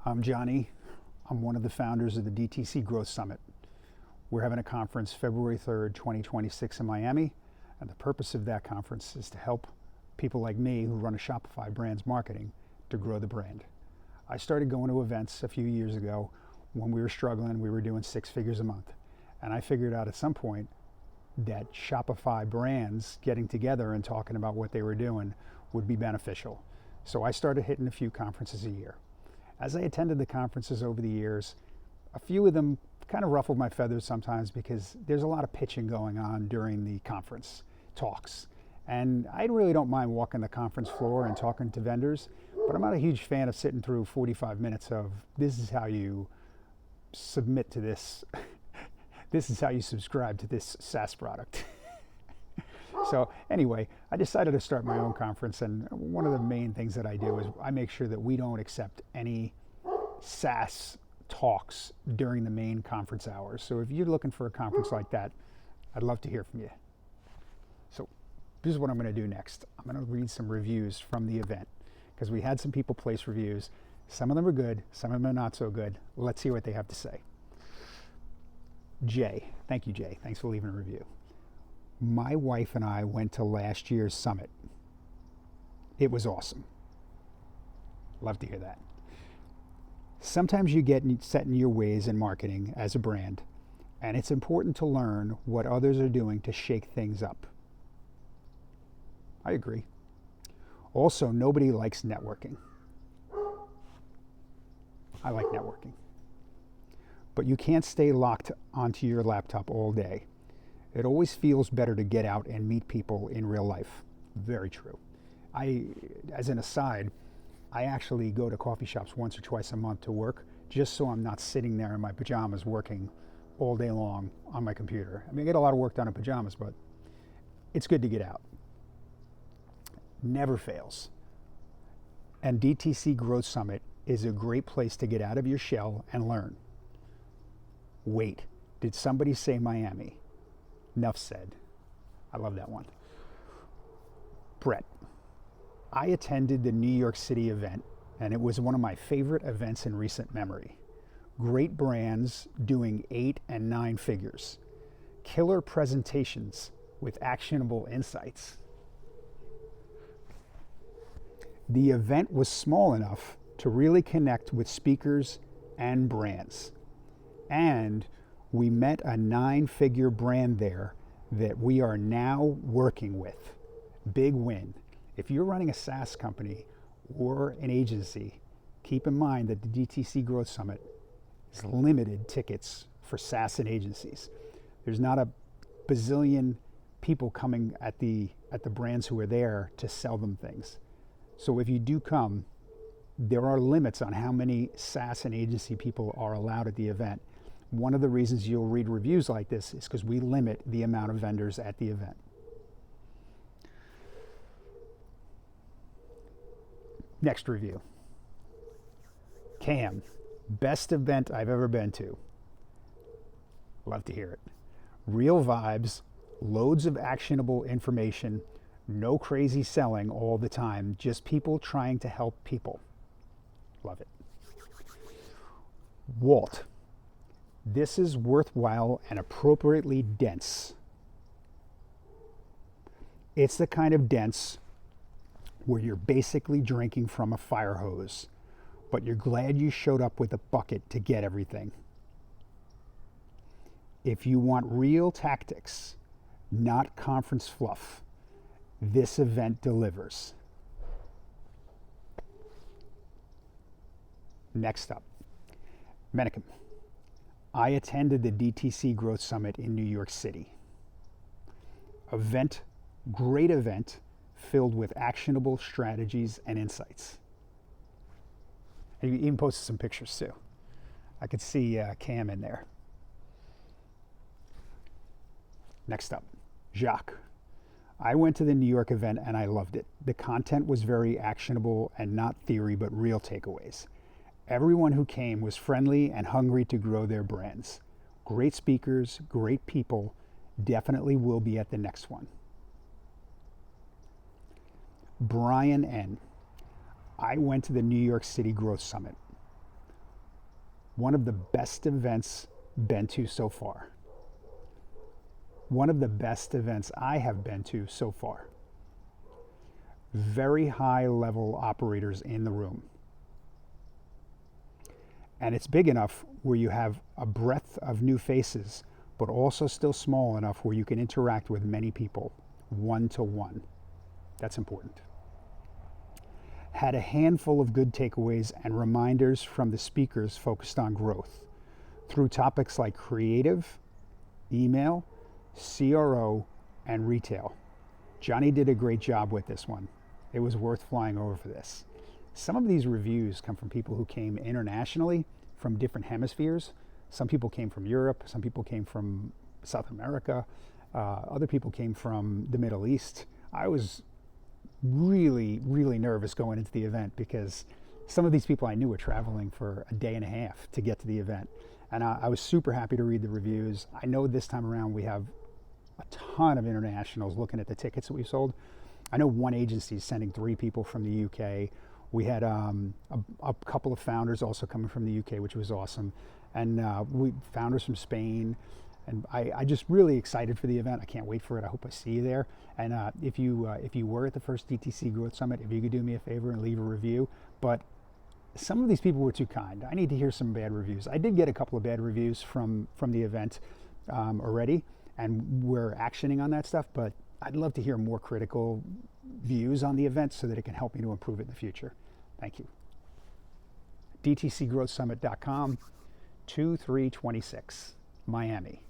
I'm Johnny. I'm one of the founders of the DTC Growth Summit. We're having a conference February 3rd, 2026 in Miami, and the purpose of that conference is to help people like me who run a Shopify brand's marketing to grow the brand. I started going to events a few years ago when we were struggling. We were doing 6 figures a month, and I figured out at some point that Shopify brands getting together and talking about what they were doing would be beneficial. So I started hitting a few conferences a year. As I attended the conferences over the years, a few of them kind of ruffled my feathers sometimes because there's a lot of pitching going on during the conference talks. And I really don't mind walking the conference floor and talking to vendors, but I'm not a huge fan of sitting through 45 minutes of this is how you submit to this, this is how you subscribe to this SaaS product. So anyway, I decided to start my own conference, and one of the main things that I do is I make sure that we don't accept any SaaS talks during the main conference hours. So if you're looking for a conference like that, I'd love to hear from you. So this is what I'm going to do next. I'm going to read some reviews from the event because we had some people place reviews. Some of them are good, some of them are not so good. Let's see what they have to say. Jay, thank you, Jay. Thanks for leaving a review. My wife and I went to last year's summit. It was awesome. Love to hear that. Sometimes you get set in your ways in marketing as a brand, and it's important to learn what others are doing to shake things up. I agree. Also, nobody likes networking. I like networking. But you can't stay locked onto your laptop all day. It always feels better to get out and meet people in real life. Very true. As an aside, I actually go to coffee shops once or twice a month to work, just so I'm not sitting there in my pajamas working all day long on my computer. I mean, I get a lot of work done in pajamas, but it's good to get out. Never fails. And DTC Growth Summit is a great place to get out of your shell and learn. Wait, did somebody say Miami? Enough said. I love that one. Brett, I attended the New York City event, and it was one of my favorite events in recent memory. Great brands doing 8 and 9 figures. Killer presentations with actionable insights. The event was small enough to really connect with speakers and brands. And we met a 9-figure brand there that we are now working with. Big win. If you're running a SaaS company or an agency, keep in mind that the DTC Growth Summit is limited tickets for SaaS and agencies. There's not a bazillion people coming at the brands who are there to sell them things. So if you do come, there are limits on how many SaaS and agency people are allowed at the event. One of the reasons you'll read reviews like this is because we limit the amount of vendors at the event. Next review. Cam, best event I've ever been to. Love to hear it. Real vibes, loads of actionable information, no crazy selling all the time, just people trying to help people. Love it. Walt, this is worthwhile and appropriately dense. It's the kind of dense where you're basically drinking from a fire hose, but you're glad you showed up with a bucket to get everything. If you want real tactics, not conference fluff, this event delivers. Next up, Menachem. I attended the DTC Growth Summit in New York City. Great event, filled with actionable strategies and insights. And you even posted some pictures too. I could see Cam in there. Next up, Jacques. I went to the New York event and I loved it. The content was very actionable and not theory, but real takeaways. Everyone who came was friendly and hungry to grow their brands. Great speakers, great people, definitely will be at the next one. Brian N. I went to the New York City Growth Summit. One of the best events been to so far. One of the best events I have been to so far. Very high level operators in the room. And it's big enough where you have a breadth of new faces, but also still small enough where you can interact with many people, one-to-one. That's important. Had a handful of good takeaways and reminders from the speakers focused on growth through topics like creative, email, CRO, and retail. Johnny did a great job with this one. It was worth flying over for this. Some of these reviews come from people who came internationally from different hemispheres. Some people came from Europe, some people came from South America, other people came from the Middle East. I was really, really nervous going into the event because some of these people I knew were traveling for a day and a half to get to the event. And I was super happy to read the reviews. I know this time around we have a ton of internationals looking at the tickets that we've sold. I know one agency is sending 3 people from the UK. We had a couple of founders also coming from the UK, which was awesome. And we founders from Spain. And I just really excited for the event. I can't wait for it. I hope I see you there. And if you were at the first DTC Growth Summit, if you could do me a favor and leave a review. But some of these people were too kind. I need to hear some bad reviews. I did get a couple of bad reviews from the event already, and we're actioning on that stuff. But I'd love to hear more critical views on the event so that it can help me to improve it in the future. Thank you. DTCGrowthSummit.com, 2/3/26, Miami.